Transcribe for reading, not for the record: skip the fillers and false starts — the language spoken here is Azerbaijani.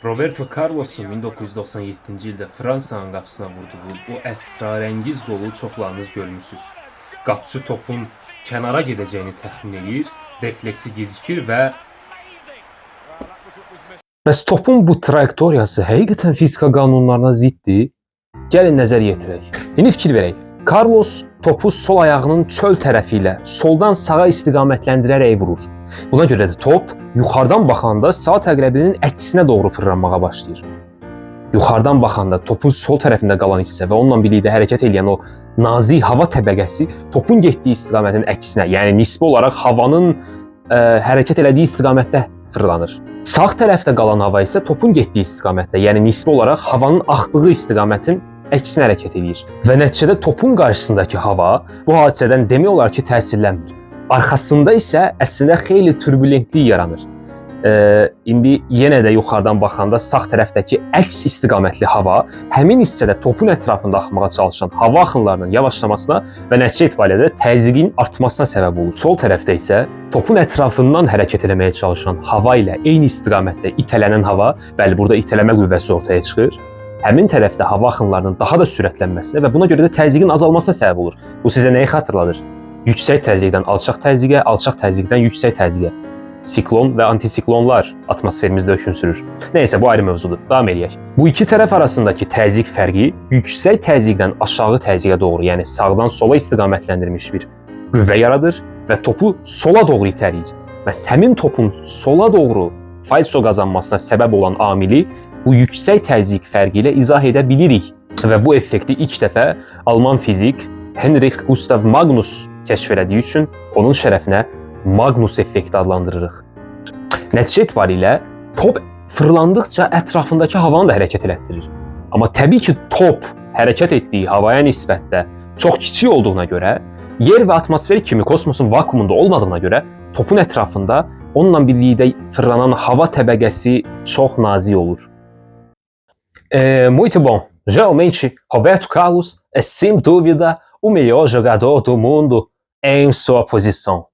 Roberto Carlos'un 1997-ci ildə Fransanın qapısına vurduğu bu əsrarəngiz qolu çoxlarınız görmüsünüz. Qapıcı topun kənara gedəcəyini təxmin edir, refleksi gecikir və Bəs topun bu trayektoriyası həqiqətən fizika qanunlarına ziddir? Gəlin nəzər yetirək. İndi fikir verək. Carlos topu sol ayağının çöl tərəfi ilə soldan sağa istiqamətləndirərək vurur. Buna görə də top yuxarıdan baxanda saat əqrəbinin əksinə doğru fırlanmağa başlayır. Yuxarıdan baxanda topun sol tərəfində qalan hissə və onunla birlikdə hərəkət edən o nazik hava təbəqəsi topun getdiyi istiqamətin əksinə, yəni nisbi olaraq havanın hərəkət elədiyi istiqamətdə fırlanır. Sağ tərəfdə qalan hava isə topun getdiyi istiqamətdə, yəni nisbi olaraq havanın axdığı istiqamətin əksinə hərəkət edir. Və nəticədə topun qarşısındakı hava bu hadisədən demək olar ki, təsirlənmir. Arxasında isə əslində xeyli turbulentlik yaranır. İndi yenə də yuxarıdan baxanda sağ tərəfdəki əks istiqamətli hava həmin hissədə topun ətrafında axmağa çalışan hava axınlarının yavaşlamasına və nəticə etibarilə də təzyiqin artmasına səbəb olur. Sol tərəfdə isə topun ətrafından hərəkət etməyə çalışan hava ilə eyni istiqamətdə itələnən hava, bəli, burada itələmə qüvvəsi ortaya çıxır. Həmin tərəfdə hava axınlarının daha da sürətlənməsinə və buna görə də təzyiqin azalmasına səbəb olur. Bu sizə nəyi xatırladır? Yüksək təzyiqdən alçaq təzyiqə, alçaq təzyiqdən yüksək təzyiqə. Siklon və antisiklonlar atmosferimizdə hökm sürür. Nəysə, bu ayrı mövzudur. Davam edək. Bu iki tərəf arasındakı təzyiq fərqi yüksək təzyiqdən aşağı təzyiqə doğru, yəni sağdan sola istiqamətləndirilmiş bir qüvvə yaradır və topu sola doğru itələyir. Bəs həmin topun sola doğru falso qazanmasına səbəb olan amili bu yüksək təzyiq fərqi ilə izah edə bilirik. Və bu effekti ilk dəfə Alman fizik Heinrich Gustav Magnus kəşf elədiyi üçün onun şərəfinə Magnus effekti adlandırırıq. Nəticə etibarilə top fırlandıqca ətrafındakı havanı da hərəkət elətdirir. Amma təbii ki, top hərəkət etdiyi havaya nisbətdə çox kiçik olduğuna görə, yer və atmosfer kimi kosmosun vakuumunda olmadığına görə topun ətrafında onunla birlikdə fırlanan hava təbəqəsi çox nazik olur. Muito bom. Realmente, Roberto Carlos é sem dúvida o melhor jogador do mundo em sua posição.